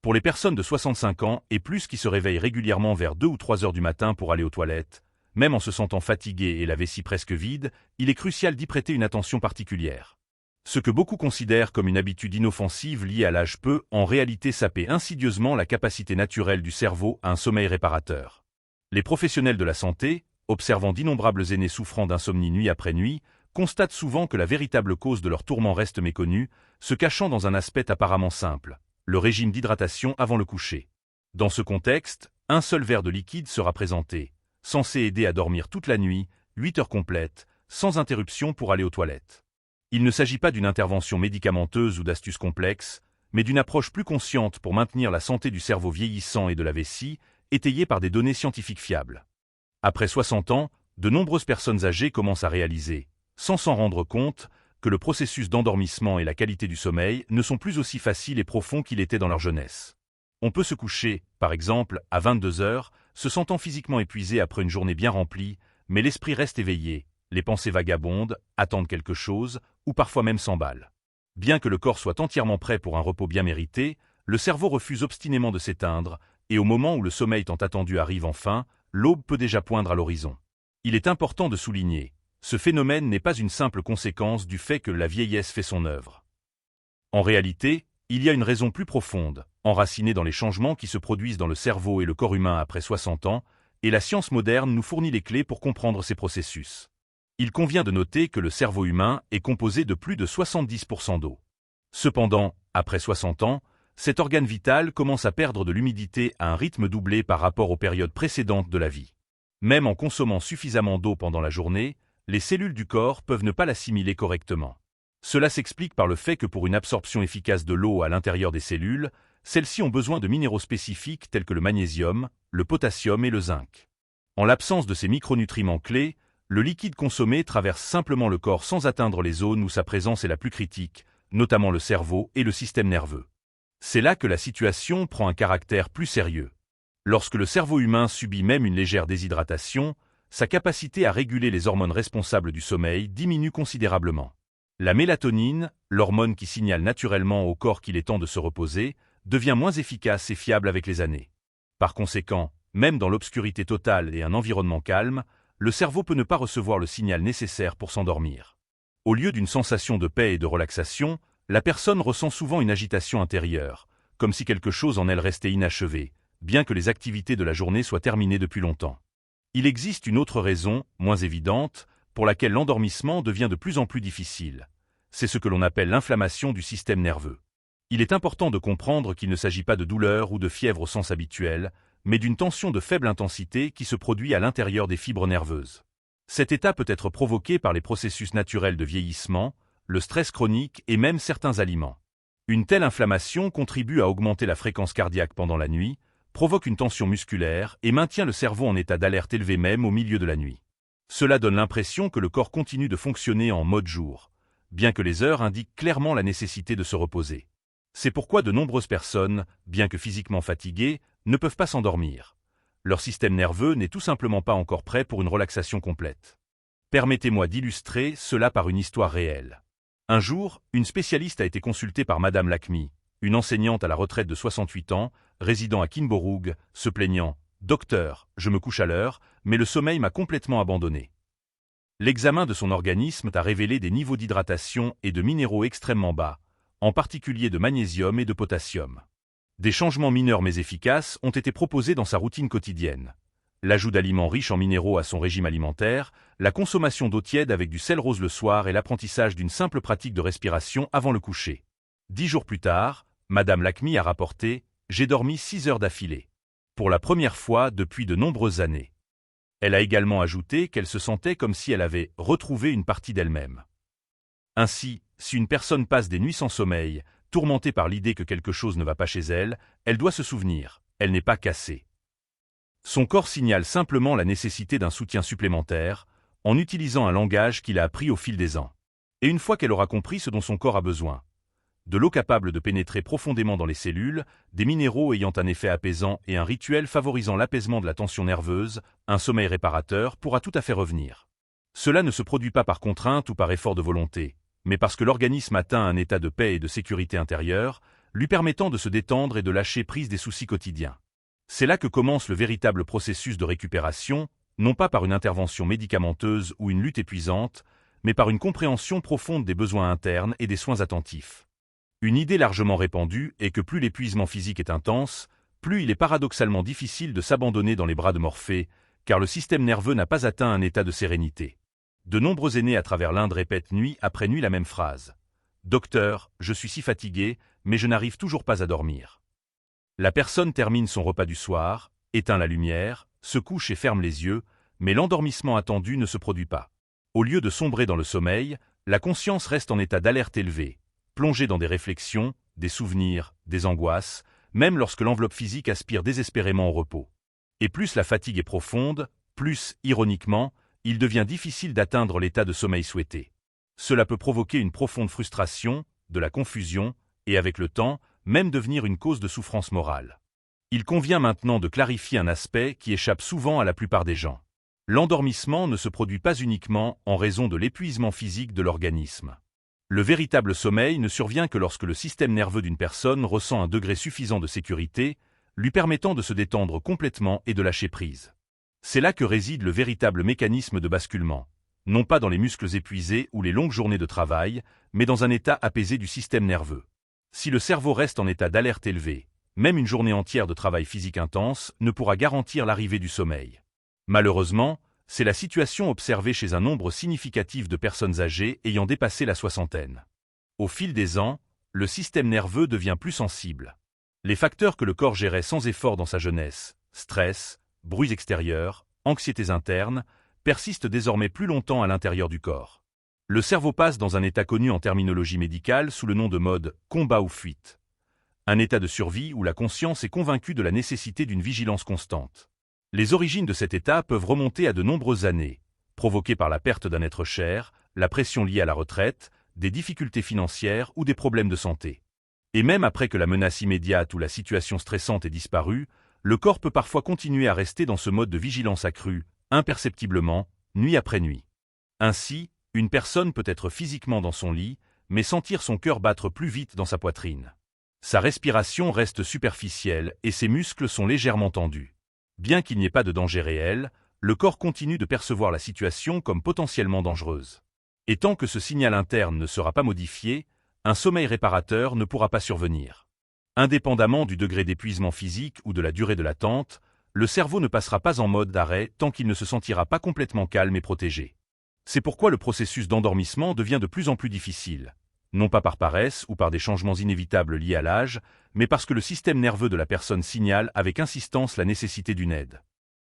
Pour les personnes de 65 ans et plus qui se réveillent régulièrement vers 2 ou 3 heures du matin pour aller aux toilettes, même en se sentant fatigué et la vessie presque vide, il est crucial d'y prêter une attention particulière. Ce que beaucoup considèrent comme une habitude inoffensive liée à l'âge peut, en réalité, saper insidieusement la capacité naturelle du cerveau à un sommeil réparateur. Les professionnels de la santé, observant d'innombrables aînés souffrant d'insomnie nuit après nuit, constatent souvent que la véritable cause de leur tourment reste méconnue, se cachant dans un aspect apparemment simple, le régime d'hydratation avant le coucher. Dans ce contexte, un seul verre de liquide sera présenté, censé aider à dormir toute la nuit, 8 heures complètes, sans interruption pour aller aux toilettes. Il ne s'agit pas d'une intervention médicamenteuse ou d'astuces complexes, mais d'une approche plus consciente pour maintenir la santé du cerveau vieillissant et de la vessie, étayée par des données scientifiques fiables. Après 60 ans, de nombreuses personnes âgées commencent à réaliser, sans s'en rendre compte, que le processus d'endormissement et la qualité du sommeil ne sont plus aussi faciles et profonds qu'ils étaient dans leur jeunesse. On peut se coucher, par exemple, à 22 heures, se sentant physiquement épuisé après une journée bien remplie, mais l'esprit reste éveillé, les pensées vagabondent, attendent quelque chose, ou parfois même s'emballent. Bien que le corps soit entièrement prêt pour un repos bien mérité, le cerveau refuse obstinément de s'éteindre, et au moment où le sommeil tant attendu arrive enfin, l'aube peut déjà poindre à l'horizon. Il est important de souligner, ce phénomène n'est pas une simple conséquence du fait que la vieillesse fait son œuvre. En réalité, il y a une raison plus profonde, enracinée dans les changements qui se produisent dans le cerveau et le corps humain après 60 ans, et la science moderne nous fournit les clés pour comprendre ces processus. Il convient de noter que le cerveau humain est composé de plus de 70% d'eau. Cependant, après 60 ans, cet organe vital commence à perdre de l'humidité à un rythme doublé par rapport aux périodes précédentes de la vie. Même en consommant suffisamment d'eau pendant la journée, les cellules du corps peuvent ne pas l'assimiler correctement. Cela s'explique par le fait que pour une absorption efficace de l'eau à l'intérieur des cellules, celles-ci ont besoin de minéraux spécifiques tels que le magnésium, le potassium et le zinc. En l'absence de ces micronutriments clés, le liquide consommé traverse simplement le corps sans atteindre les zones où sa présence est la plus critique, notamment le cerveau et le système nerveux. C'est là que la situation prend un caractère plus sérieux. Lorsque le cerveau humain subit même une légère déshydratation, sa capacité à réguler les hormones responsables du sommeil diminue considérablement. La mélatonine, l'hormone qui signale naturellement au corps qu'il est temps de se reposer, devient moins efficace et fiable avec les années. Par conséquent, même dans l'obscurité totale et un environnement calme, le cerveau peut ne pas recevoir le signal nécessaire pour s'endormir. Au lieu d'une sensation de paix et de relaxation, la personne ressent souvent une agitation intérieure, comme si quelque chose en elle restait inachevé, bien que les activités de la journée soient terminées depuis longtemps. Il existe une autre raison, moins évidente, pour laquelle l'endormissement devient de plus en plus difficile. C'est ce que l'on appelle l'inflammation du système nerveux. Il est important de comprendre qu'il ne s'agit pas de douleur ou de fièvre au sens habituel, mais d'une tension de faible intensité qui se produit à l'intérieur des fibres nerveuses. Cet état peut être provoqué par les processus naturels de vieillissement, le stress chronique et même certains aliments. Une telle inflammation contribue à augmenter la fréquence cardiaque pendant la nuit, provoque une tension musculaire et maintient le cerveau en état d'alerte élevé même au milieu de la nuit. Cela donne l'impression que le corps continue de fonctionner en mode jour, bien que les heures indiquent clairement la nécessité de se reposer. C'est pourquoi de nombreuses personnes, bien que physiquement fatiguées, ne peuvent pas s'endormir. Leur système nerveux n'est tout simplement pas encore prêt pour une relaxation complète. Permettez-moi d'illustrer cela par une histoire réelle. Un jour, une spécialiste a été consultée par Madame Lakmi, une enseignante à la retraite de 68 ans, résidant à Kinborug, se plaignant « Docteur, je me couche à l'heure, mais le sommeil m'a complètement abandonné. » L'examen de son organisme a révélé des niveaux d'hydratation et de minéraux extrêmement bas, en particulier de magnésium et de potassium. Des changements mineurs mais efficaces ont été proposés dans sa routine quotidienne. L'ajout d'aliments riches en minéraux à son régime alimentaire, la consommation d'eau tiède avec du sel rose le soir et l'apprentissage d'une simple pratique de respiration avant le coucher. 10 jours plus tard, Madame Lakmi a rapporté « J'ai dormi 6 heures d'affilée. Pour la première fois depuis de nombreuses années. » Elle a également ajouté qu'elle se sentait comme si elle avait retrouvé une partie d'elle-même. Ainsi, si une personne passe des nuits sans sommeil, tourmentée par l'idée que quelque chose ne va pas chez elle, elle doit se souvenir, elle n'est pas cassée. Son corps signale simplement la nécessité d'un soutien supplémentaire, en utilisant un langage qu'il a appris au fil des ans. Et une fois qu'elle aura compris ce dont son corps a besoin, de l'eau capable de pénétrer profondément dans les cellules, des minéraux ayant un effet apaisant et un rituel favorisant l'apaisement de la tension nerveuse, un sommeil réparateur pourra tout à fait revenir. Cela ne se produit pas par contrainte ou par effort de volonté, mais parce que l'organisme atteint un état de paix et de sécurité intérieure, lui permettant de se détendre et de lâcher prise des soucis quotidiens. C'est là que commence le véritable processus de récupération, non pas par une intervention médicamenteuse ou une lutte épuisante, mais par une compréhension profonde des besoins internes et des soins attentifs. Une idée largement répandue est que plus l'épuisement physique est intense, plus il est paradoxalement difficile de s'abandonner dans les bras de Morphée, car le système nerveux n'a pas atteint un état de sérénité. De nombreux aînés à travers l'Inde répètent nuit après nuit la même phrase. « Docteur, je suis si fatigué, mais je n'arrive toujours pas à dormir. » La personne termine son repas du soir, éteint la lumière, se couche et ferme les yeux, mais l'endormissement attendu ne se produit pas. Au lieu de sombrer dans le sommeil, la conscience reste en état d'alerte élevé, plongée dans des réflexions, des souvenirs, des angoisses, même lorsque l'enveloppe physique aspire désespérément au repos. Et plus la fatigue est profonde, plus, ironiquement, il devient difficile d'atteindre l'état de sommeil souhaité. Cela peut provoquer une profonde frustration, de la confusion, et avec le temps, même devenir une cause de souffrance morale. Il convient maintenant de clarifier un aspect qui échappe souvent à la plupart des gens. L'endormissement ne se produit pas uniquement en raison de l'épuisement physique de l'organisme. Le véritable sommeil ne survient que lorsque le système nerveux d'une personne ressent un degré suffisant de sécurité, lui permettant de se détendre complètement et de lâcher prise. C'est là que réside le véritable mécanisme de basculement, non pas dans les muscles épuisés ou les longues journées de travail, mais dans un état apaisé du système nerveux. Si le cerveau reste en état d'alerte élevé, même une journée entière de travail physique intense ne pourra garantir l'arrivée du sommeil. Malheureusement, c'est la situation observée chez un nombre significatif de personnes âgées ayant dépassé la soixantaine. Au fil des ans, le système nerveux devient plus sensible. Les facteurs que le corps gérait sans effort dans sa jeunesse, stress, bruits extérieurs, anxiétés internes, persistent désormais plus longtemps à l'intérieur du corps. Le cerveau passe dans un état connu en terminologie médicale sous le nom de mode « combat ou fuite ». Un état de survie où la conscience est convaincue de la nécessité d'une vigilance constante. Les origines de cet état peuvent remonter à de nombreuses années, provoquées par la perte d'un être cher, la pression liée à la retraite, des difficultés financières ou des problèmes de santé. Et même après que la menace immédiate ou la situation stressante ait disparu, le corps peut parfois continuer à rester dans ce mode de vigilance accrue, imperceptiblement, nuit après nuit. Ainsi, une personne peut être physiquement dans son lit, mais sentir son cœur battre plus vite dans sa poitrine. Sa respiration reste superficielle et ses muscles sont légèrement tendus. Bien qu'il n'y ait pas de danger réel, le corps continue de percevoir la situation comme potentiellement dangereuse. Et tant que ce signal interne ne sera pas modifié, un sommeil réparateur ne pourra pas survenir. Indépendamment du degré d'épuisement physique ou de la durée de l'attente, le cerveau ne passera pas en mode d'arrêt tant qu'il ne se sentira pas complètement calme et protégé. C'est pourquoi le processus d'endormissement devient de plus en plus difficile, non pas par paresse ou par des changements inévitables liés à l'âge, mais parce que le système nerveux de la personne signale avec insistance la nécessité d'une aide.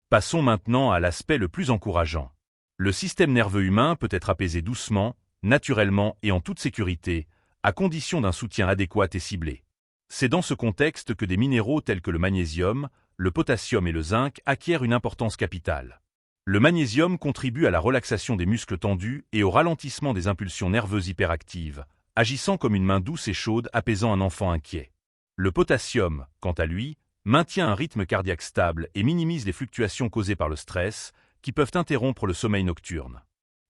Passons maintenant à l'aspect le plus encourageant. Le système nerveux humain peut être apaisé doucement, naturellement et en toute sécurité, à condition d'un soutien adéquat et ciblé. C'est dans ce contexte que des minéraux tels que le magnésium, le potassium et le zinc acquièrent une importance capitale. Le magnésium contribue à la relaxation des muscles tendus et au ralentissement des impulsions nerveuses hyperactives, agissant comme une main douce et chaude apaisant un enfant inquiet. Le potassium, quant à lui, maintient un rythme cardiaque stable et minimise les fluctuations causées par le stress, qui peuvent interrompre le sommeil nocturne.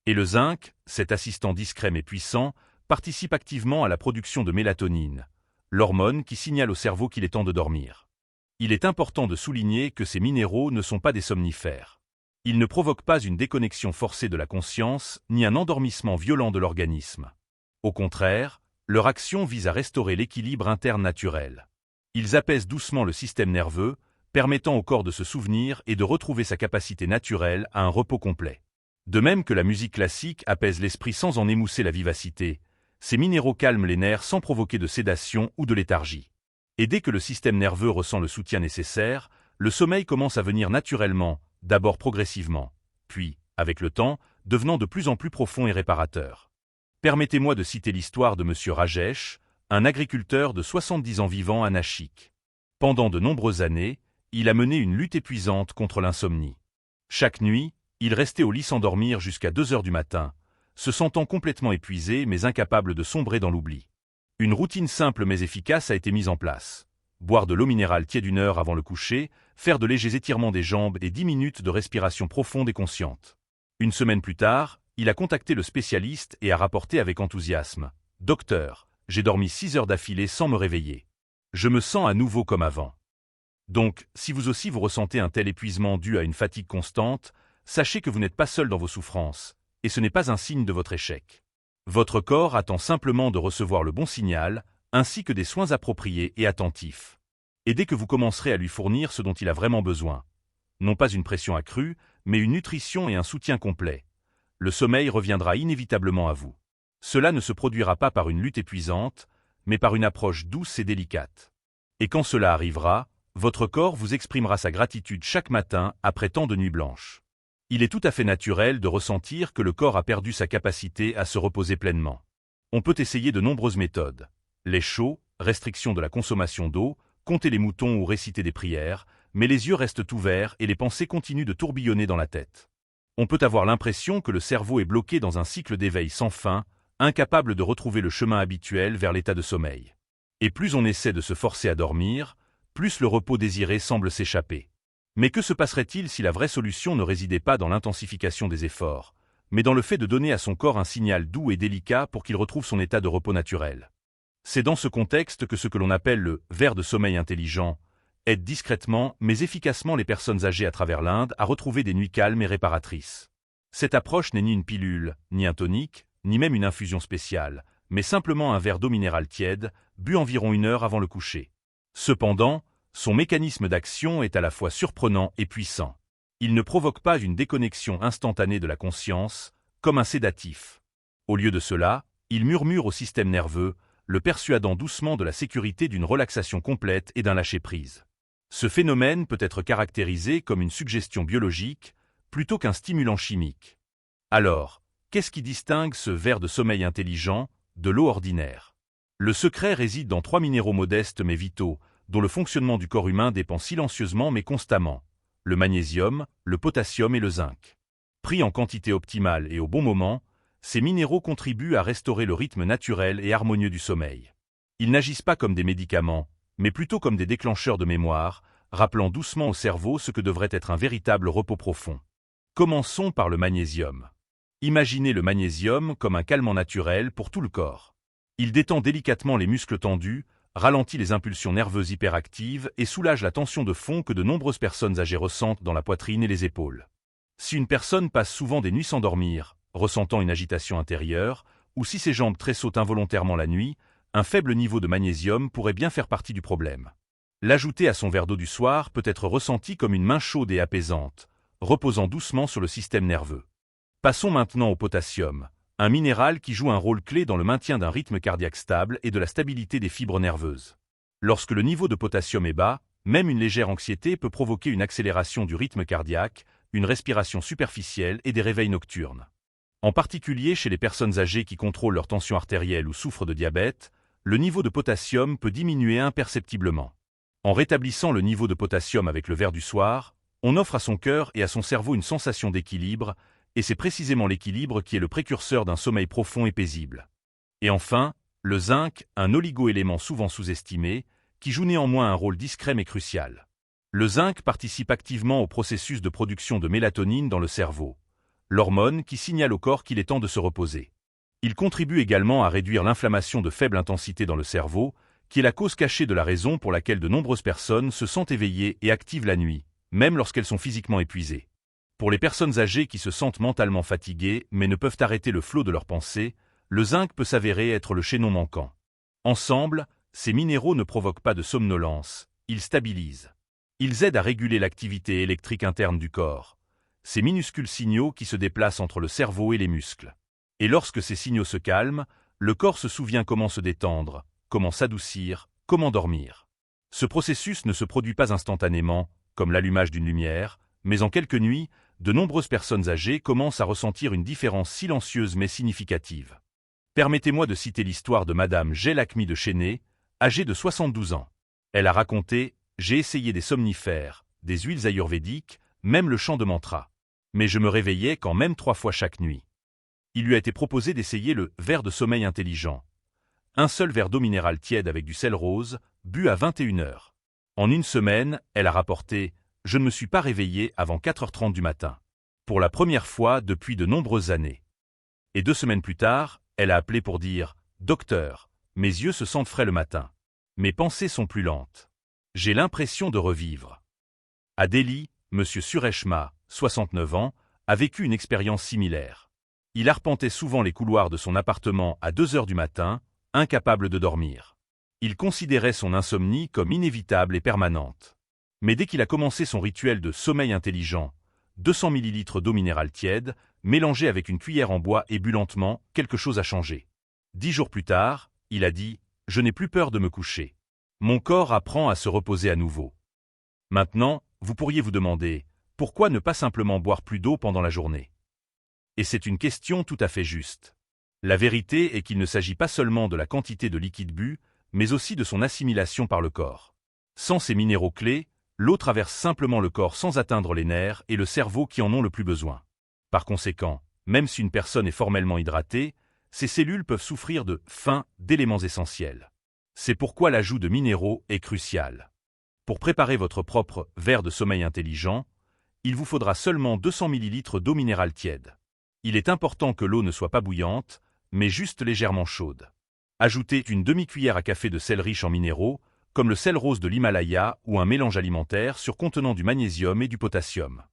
Et le zinc, cet assistant discret mais puissant, participe activement à la production de mélatonine, l'hormone qui signale au cerveau qu'il est temps de dormir. Il est important de souligner que ces minéraux ne sont pas des somnifères. Ils ne provoquent pas une déconnexion forcée de la conscience, ni un endormissement violent de l'organisme. Au contraire, leur action vise à restaurer l'équilibre interne naturel. Ils apaisent doucement le système nerveux, permettant au corps de se souvenir et de retrouver sa capacité naturelle à un repos complet. De même que la musique classique apaise l'esprit sans en émousser la vivacité, ces minéraux calment les nerfs sans provoquer de sédation ou de léthargie. Et dès que le système nerveux ressent le soutien nécessaire, le sommeil commence à venir naturellement, d'abord progressivement, puis, avec le temps, devenant de plus en plus profond et réparateur. Permettez-moi de citer l'histoire de M. Rajesh, un agriculteur de 70 ans vivant à Nashik. Pendant de nombreuses années, il a mené une lutte épuisante contre l'insomnie. Chaque nuit, il restait au lit sans dormir jusqu'à 2 heures du matin, se sentant complètement épuisé mais incapable de sombrer dans l'oubli. Une routine simple mais efficace a été mise en place. Boire de l'eau minérale tiède 1 heure avant le coucher, faire de légers étirements des jambes et 10 minutes de respiration profonde et consciente. 1 semaine plus tard, il a contacté le spécialiste et a rapporté avec enthousiasme. « Docteur, j'ai dormi 6 heures d'affilée sans me réveiller. Je me sens à nouveau comme avant. Donc, si vous aussi vous ressentez un tel épuisement dû à une fatigue constante, sachez que vous n'êtes pas seul dans vos souffrances, et ce n'est pas un signe de votre échec. Votre corps attend simplement de recevoir le bon signal, ainsi que des soins appropriés et attentifs. Et dès que vous commencerez à lui fournir ce dont il a vraiment besoin, non pas une pression accrue, mais une nutrition et un soutien complet, le sommeil reviendra inévitablement à vous. Cela ne se produira pas par une lutte épuisante, mais par une approche douce et délicate. Et quand cela arrivera, votre corps vous exprimera sa gratitude chaque matin après tant de nuits blanches. Il est tout à fait naturel de ressentir que le corps a perdu sa capacité à se reposer pleinement. On peut essayer de nombreuses méthodes. Lait chaud, restriction de la consommation d'eau, compter les moutons ou réciter des prières, mais les yeux restent ouverts et les pensées continuent de tourbillonner dans la tête. On peut avoir l'impression que le cerveau est bloqué dans un cycle d'éveil sans fin, incapable de retrouver le chemin habituel vers l'état de sommeil. Et plus on essaie de se forcer à dormir, plus le repos désiré semble s'échapper. Mais que se passerait-il si la vraie solution ne résidait pas dans l'intensification des efforts, mais dans le fait de donner à son corps un signal doux et délicat pour qu'il retrouve son état de repos naturel? C'est dans ce contexte que ce que l'on appelle le « ver de sommeil intelligent » aide discrètement mais efficacement les personnes âgées à travers l'Inde à retrouver des nuits calmes et réparatrices. Cette approche n'est ni une pilule, ni un tonique, ni même une infusion spéciale, mais simplement un verre d'eau minérale tiède, bu environ 1 heure avant le coucher. Cependant, son mécanisme d'action est à la fois surprenant et puissant. Il ne provoque pas une déconnexion instantanée de la conscience, comme un sédatif. Au lieu de cela, il murmure au système nerveux, le persuadant doucement de la sécurité d'une relaxation complète et d'un lâcher-prise. Ce phénomène peut être caractérisé comme une suggestion biologique, plutôt qu'un stimulant chimique. Alors, qu'est-ce qui distingue ce ver de sommeil intelligent de l'eau ordinaire? Le secret réside dans 3 minéraux modestes mais vitaux, dont le fonctionnement du corps humain dépend silencieusement mais constamment: le magnésium, le potassium et le zinc. Pris en quantité optimale et au bon moment, ces minéraux contribuent à restaurer le rythme naturel et harmonieux du sommeil. Ils n'agissent pas comme des médicaments, mais plutôt comme des déclencheurs de mémoire, rappelant doucement au cerveau ce que devrait être un véritable repos profond. Commençons par le magnésium. Imaginez le magnésium comme un calmant naturel pour tout le corps. Il détend délicatement les muscles tendus, ralentit les impulsions nerveuses hyperactives et soulage la tension de fond que de nombreuses personnes âgées ressentent dans la poitrine et les épaules. Si une personne passe souvent des nuits sans dormir, ressentant une agitation intérieure, ou si ses jambes tressautent involontairement la nuit, un faible niveau de magnésium pourrait bien faire partie du problème. L'ajouter à son verre d'eau du soir peut être ressenti comme une main chaude et apaisante, reposant doucement sur le système nerveux. Passons maintenant au potassium, un minéral qui joue un rôle clé dans le maintien d'un rythme cardiaque stable et de la stabilité des fibres nerveuses. Lorsque le niveau de potassium est bas, même une légère anxiété peut provoquer une accélération du rythme cardiaque, une respiration superficielle et des réveils nocturnes. En particulier chez les personnes âgées qui contrôlent leur tension artérielle ou souffrent de diabète, le niveau de potassium peut diminuer imperceptiblement. En rétablissant le niveau de potassium avec le verre du soir, on offre à son cœur et à son cerveau une sensation d'équilibre, et c'est précisément l'équilibre qui est le précurseur d'un sommeil profond et paisible. Et enfin, le zinc, un oligo-élément souvent sous-estimé, qui joue néanmoins un rôle discret mais crucial. Le zinc participe activement au processus de production de mélatonine dans le cerveau, l'hormone qui signale au corps qu'il est temps de se reposer. Il contribue également à réduire l'inflammation de faible intensité dans le cerveau, qui est la cause cachée de la raison pour laquelle de nombreuses personnes se sentent éveillées et actives la nuit, même lorsqu'elles sont physiquement épuisées. Pour les personnes âgées qui se sentent mentalement fatiguées mais ne peuvent arrêter le flot de leurs pensées, le zinc peut s'avérer être le chaînon manquant. Ensemble, ces minéraux ne provoquent pas de somnolence, ils stabilisent. Ils aident à réguler l'activité électrique interne du corps, ces minuscules signaux qui se déplacent entre le cerveau et les muscles. Et lorsque ces signaux se calment, le corps se souvient comment se détendre, comment s'adoucir, comment dormir. Ce processus ne se produit pas instantanément, comme l'allumage d'une lumière, mais en quelques nuits, de nombreuses personnes âgées commencent à ressentir une différence silencieuse mais significative. Permettez-moi de citer l'histoire de Madame G. Lakshmi de Chennai, âgée de 72 ans. Elle a raconté « J'ai essayé des somnifères, des huiles ayurvédiques, même le chant de mantra. Mais je me réveillais quand même 3 fois chaque nuit. » Il lui a été proposé d'essayer le verre de sommeil intelligent. Un seul verre d'eau minérale tiède avec du sel rose, bu à 21 heures. En 1 semaine, elle a rapporté « Je ne me suis pas réveillée avant 4h30 du matin. Pour la première fois depuis de nombreuses années. » Et 2 semaines plus tard, elle a appelé pour dire « Docteur, mes yeux se sentent frais le matin. Mes pensées sont plus lentes. J'ai l'impression de revivre. À Delhi, M. Sureshma, 69 ans, a vécu une expérience similaire. Il arpentait souvent les couloirs de son appartement à 2 heures du matin, incapable de dormir. Il considérait son insomnie comme inévitable et permanente. Mais dès qu'il a commencé son rituel de sommeil intelligent, 200 ml d'eau minérale tiède, mélangée avec une cuillère en bois et bu lentement, quelque chose a changé. 10 jours plus tard, il a dit « Je n'ai plus peur de me coucher. Mon corps apprend à se reposer à nouveau. » Maintenant, vous pourriez vous demander « Pourquoi ne pas simplement boire plus d'eau pendant la journée ?» Et c'est une question tout à fait juste. La vérité est qu'il ne s'agit pas seulement de la quantité de liquide bu, mais aussi de son assimilation par le corps. Sans ces minéraux clés, l'eau traverse simplement le corps sans atteindre les nerfs et le cerveau qui en ont le plus besoin. Par conséquent, même si une personne est formellement hydratée, ses cellules peuvent souffrir de faim d'éléments essentiels. C'est pourquoi l'ajout de minéraux est crucial. Pour préparer votre propre verre de sommeil intelligent, il vous faudra seulement 200 ml d'eau minérale tiède. Il est important que l'eau ne soit pas bouillante, mais juste légèrement chaude. Ajoutez une demi-cuillère à café de sel riche en minéraux, comme le sel rose de l'Himalaya ou un mélange alimentaire contenant du magnésium et du potassium.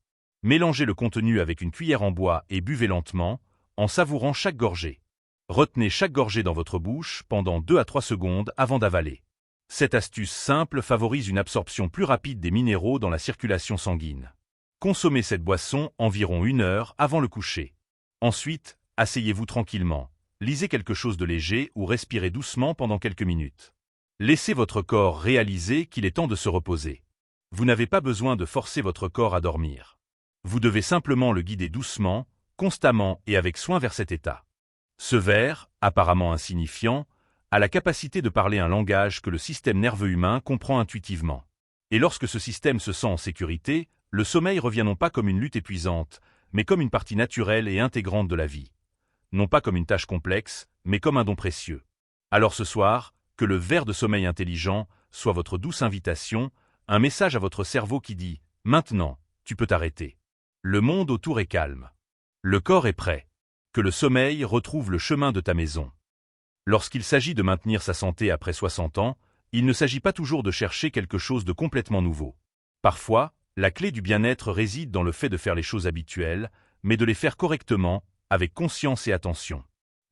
Mélangez le contenu avec une cuillère en bois et buvez lentement, en savourant chaque gorgée. Retenez chaque gorgée dans votre bouche pendant 2 à 3 secondes avant d'avaler. Cette astuce simple favorise une absorption plus rapide des minéraux dans la circulation sanguine. Consommez cette boisson environ 1 heure avant le coucher. Ensuite, asseyez-vous tranquillement, lisez quelque chose de léger ou respirez doucement pendant quelques minutes. Laissez votre corps réaliser qu'il est temps de se reposer. Vous n'avez pas besoin de forcer votre corps à dormir. Vous devez simplement le guider doucement, constamment et avec soin vers cet état. Ce verre, apparemment insignifiant, a la capacité de parler un langage que le système nerveux humain comprend intuitivement. Et lorsque ce système se sent en sécurité, le sommeil revient non pas comme une lutte épuisante, mais comme une partie naturelle et intégrante de la vie. Non pas comme une tâche complexe, mais comme un don précieux. Alors ce soir, que le verre de sommeil intelligent soit votre douce invitation, un message à votre cerveau qui dit « Maintenant, tu peux t'arrêter. Le monde autour est calme. Le corps est prêt. Que le sommeil retrouve le chemin de ta maison. » Lorsqu'il s'agit de maintenir sa santé après 60 ans, il ne s'agit pas toujours de chercher quelque chose de complètement nouveau. Parfois, la clé du bien-être réside dans le fait de faire les choses habituelles, mais de les faire correctement, avec conscience et attention.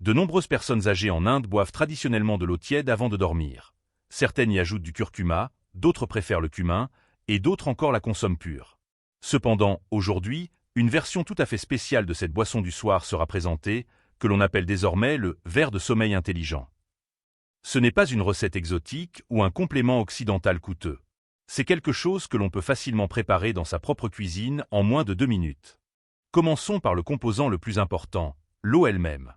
De nombreuses personnes âgées en Inde boivent traditionnellement de l'eau tiède avant de dormir. Certaines y ajoutent du curcuma, d'autres préfèrent le cumin, et d'autres encore la consomment pure. Cependant, aujourd'hui, une version tout à fait spéciale de cette boisson du soir sera présentée, que l'on appelle désormais le verre de sommeil intelligent. Ce n'est pas une recette exotique ou un complément occidental coûteux. C'est quelque chose que l'on peut facilement préparer dans sa propre cuisine en moins de 2 minutes. Commençons par le composant le plus important, l'eau elle-même.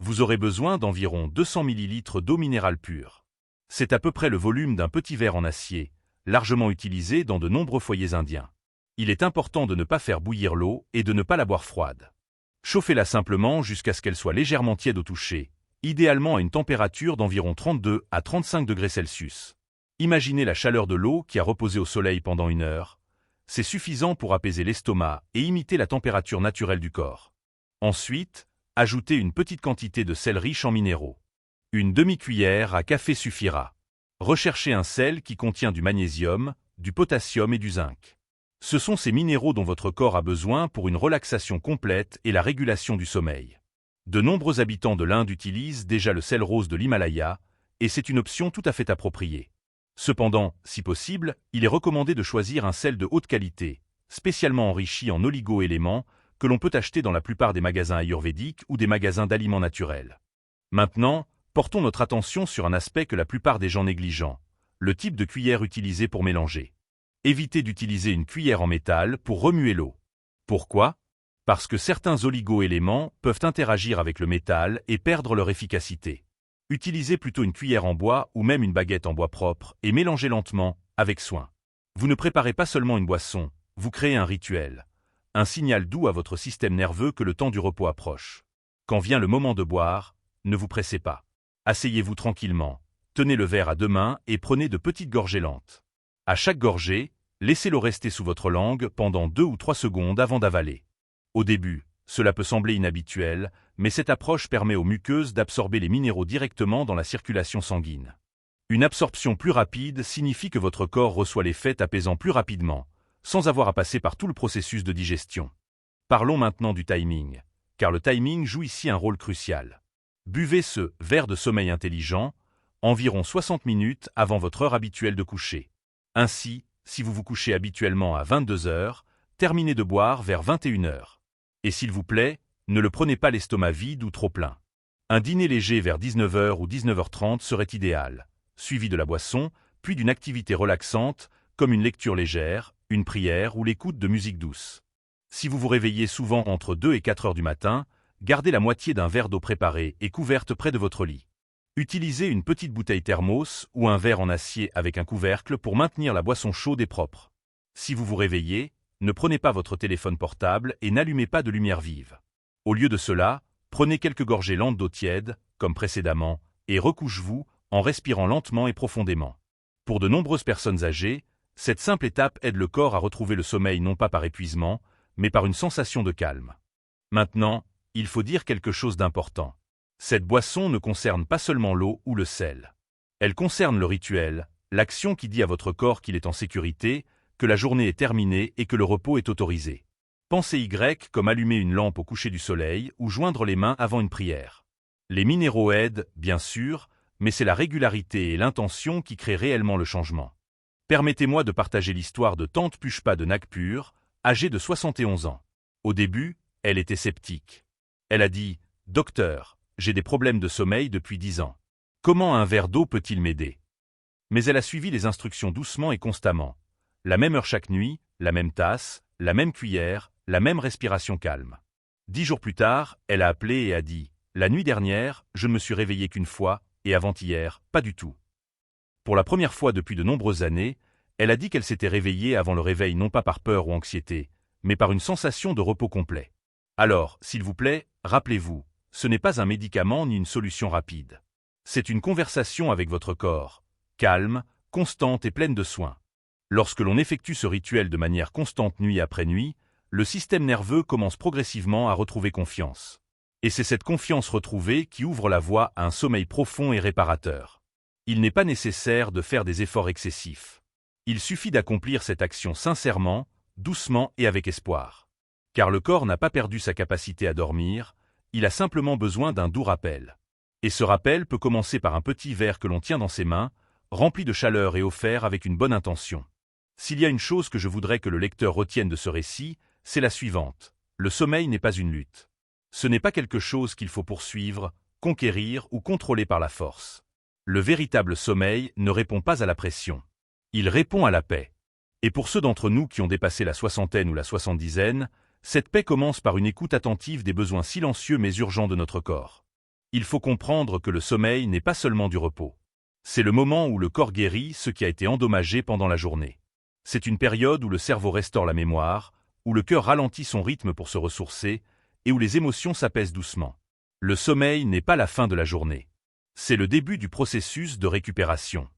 Vous aurez besoin d'environ 200 ml d'eau minérale pure. C'est à peu près le volume d'un petit verre en acier, largement utilisé dans de nombreux foyers indiens. Il est important de ne pas faire bouillir l'eau et de ne pas la boire froide. Chauffez-la simplement jusqu'à ce qu'elle soit légèrement tiède au toucher, idéalement à une température d'environ 32 à 35 degrés Celsius. Imaginez la chaleur de l'eau qui a reposé au soleil pendant 1 heure. C'est suffisant pour apaiser l'estomac et imiter la température naturelle du corps. Ensuite, ajoutez une petite quantité de sel riche en minéraux. Une demi-cuillère à café suffira. Recherchez un sel qui contient du magnésium, du potassium et du zinc. Ce sont ces minéraux dont votre corps a besoin pour une relaxation complète et la régulation du sommeil. De nombreux habitants de l'Inde utilisent déjà le sel rose de l'Himalaya, et c'est une option tout à fait appropriée. Cependant, si possible, il est recommandé de choisir un sel de haute qualité, spécialement enrichi en oligo-éléments, que l'on peut acheter dans la plupart des magasins ayurvédiques ou des magasins d'aliments naturels. Maintenant, portons notre attention sur un aspect que la plupart des gens négligent, le type de cuillère utilisée pour mélanger. Évitez d'utiliser une cuillère en métal pour remuer l'eau. Pourquoi ? Parce que certains oligo-éléments peuvent interagir avec le métal et perdre leur efficacité. Utilisez plutôt une cuillère en bois ou même une baguette en bois propre et mélangez lentement, avec soin. Vous ne préparez pas seulement une boisson, vous créez un rituel. Un signal doux à votre système nerveux que le temps du repos approche. Quand vient le moment de boire, ne vous pressez pas. Asseyez-vous tranquillement, tenez le verre à 2 mains et prenez de petites gorgées lentes. À chaque gorgée, laissez l'eau rester sous votre langue pendant 2 ou 3 secondes avant d'avaler. Au début, cela peut sembler inhabituel, mais cette approche permet aux muqueuses d'absorber les minéraux directement dans la circulation sanguine. Une absorption plus rapide signifie que votre corps reçoit les faits apaisants plus rapidement, sans avoir à passer par tout le processus de digestion. Parlons maintenant du timing, car le timing joue ici un rôle crucial. Buvez ce « verre de sommeil intelligent » environ 60 minutes avant votre heure habituelle de coucher. Ainsi, si vous vous couchez habituellement à 22 heures, terminez de boire vers 21 heures. Et s'il vous plaît, ne le prenez pas l'estomac vide ou trop plein. Un dîner léger vers 19 heures ou 19h30 serait idéal, suivi de la boisson, puis d'une activité relaxante, comme une lecture légère, une prière ou l'écoute de musique douce. Si vous vous réveillez souvent entre 2 et 4 heures du matin, gardez la moitié d'un verre d'eau préparée et couverte près de votre lit. Utilisez une petite bouteille thermos ou un verre en acier avec un couvercle pour maintenir la boisson chaude et propre. Si vous vous réveillez, ne prenez pas votre téléphone portable et n'allumez pas de lumière vive. Au lieu de cela, prenez quelques gorgées lentes d'eau tiède, comme précédemment, et recouchez-vous en respirant lentement et profondément. Pour de nombreuses personnes âgées, cette simple étape aide le corps à retrouver le sommeil non pas par épuisement, mais par une sensation de calme. Maintenant, il faut dire quelque chose d'important. Cette boisson ne concerne pas seulement l'eau ou le sel. Elle concerne le rituel, l'action qui dit à votre corps qu'il est en sécurité, que la journée est terminée et que le repos est autorisé. Pensez Y comme allumer une lampe au coucher du soleil ou joindre les mains avant une prière. Les minéraux aident, bien sûr, mais c'est la régularité et l'intention qui créent réellement le changement. Permettez-moi de partager l'histoire de Tante Pushpa de Nagpur, âgée de 71 ans. Au début, elle était sceptique. Elle a dit « Docteur, j'ai des problèmes de sommeil depuis 10 ans. Comment un verre d'eau peut-il m'aider ?» Mais elle a suivi les instructions doucement et constamment. La même heure chaque nuit, la même tasse, la même cuillère, la même respiration calme. 10 jours plus tard, elle a appelé et a dit « La nuit dernière, je ne me suis réveillée qu'une fois, et avant-hier, pas du tout. » Pour la première fois depuis de nombreuses années, elle a dit qu'elle s'était réveillée avant le réveil non pas par peur ou anxiété, mais par une sensation de repos complet. Alors, s'il vous plaît, rappelez-vous, ce n'est pas un médicament ni une solution rapide. C'est une conversation avec votre corps, calme, constante et pleine de soins. Lorsque l'on effectue ce rituel de manière constante nuit après nuit, le système nerveux commence progressivement à retrouver confiance. Et c'est cette confiance retrouvée qui ouvre la voie à un sommeil profond et réparateur. Il n'est pas nécessaire de faire des efforts excessifs. Il suffit d'accomplir cette action sincèrement, doucement et avec espoir. Car le corps n'a pas perdu sa capacité à dormir, il a simplement besoin d'un doux rappel. Et ce rappel peut commencer par un petit verre que l'on tient dans ses mains, rempli de chaleur et offert avec une bonne intention. S'il y a une chose que je voudrais que le lecteur retienne de ce récit, c'est la suivante. Le sommeil n'est pas une lutte. Ce n'est pas quelque chose qu'il faut poursuivre, conquérir ou contrôler par la force. Le véritable sommeil ne répond pas à la pression. Il répond à la paix. Et pour ceux d'entre nous qui ont dépassé la soixantaine ou la soixante-dizaine, cette paix commence par une écoute attentive des besoins silencieux mais urgents de notre corps. Il faut comprendre que le sommeil n'est pas seulement du repos. C'est le moment où le corps guérit ce qui a été endommagé pendant la journée. C'est une période où le cerveau restaure la mémoire, où le cœur ralentit son rythme pour se ressourcer, et où les émotions s'apaisent doucement. Le sommeil n'est pas la fin de la journée. C'est le début du processus de récupération.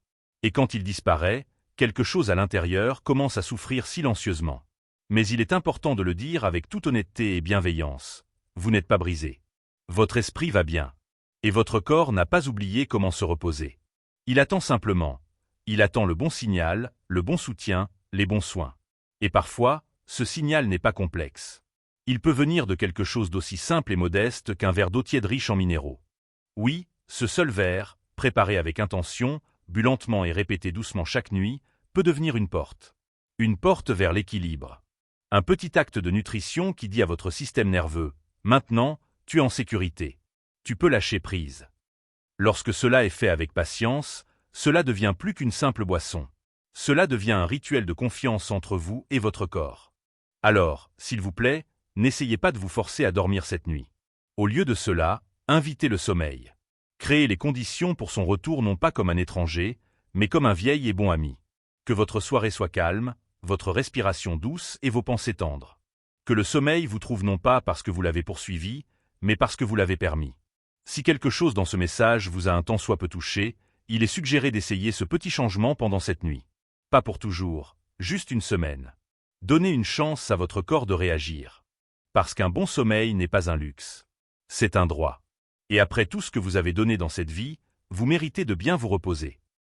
Et quand il disparaît, quelque chose à l'intérieur commence à souffrir silencieusement. Mais il est important de le dire avec toute honnêteté et bienveillance. Vous n'êtes pas brisé. Votre esprit va bien. Et votre corps n'a pas oublié comment se reposer. Il attend simplement. Il attend le bon signal, le bon soutien, les bons soins. Et parfois, ce signal n'est pas complexe. Il peut venir de quelque chose d'aussi simple et modeste qu'un verre d'eau tiède riche en minéraux. Oui, ce seul verre, préparé avec intention, bu lentement et répété doucement chaque nuit, peut devenir une porte. Une porte vers l'équilibre. Un petit acte de nutrition qui dit à votre système nerveux « Maintenant, tu es en sécurité. Tu peux lâcher prise. » Lorsque cela est fait avec patience, cela devient plus qu'une simple boisson. Cela devient un rituel de confiance entre vous et votre corps. Alors, s'il vous plaît, n'essayez pas de vous forcer à dormir cette nuit. Au lieu de cela, invitez le sommeil. Créez les conditions pour son retour non pas comme un étranger, mais comme un vieil et bon ami. Que votre soirée soit calme, votre respiration douce et vos pensées tendres. Que le sommeil vous trouve non pas parce que vous l'avez poursuivi, mais parce que vous l'avez permis. Si quelque chose dans ce message vous a un tant soit peu touché, il est suggéré d'essayer ce petit changement pendant cette nuit. Pas pour toujours, juste une semaine. Donnez une chance à votre corps de réagir. Parce qu'un bon sommeil n'est pas un luxe. C'est un droit. Et après tout ce que vous avez donné dans cette vie, vous méritez de bien vous reposer.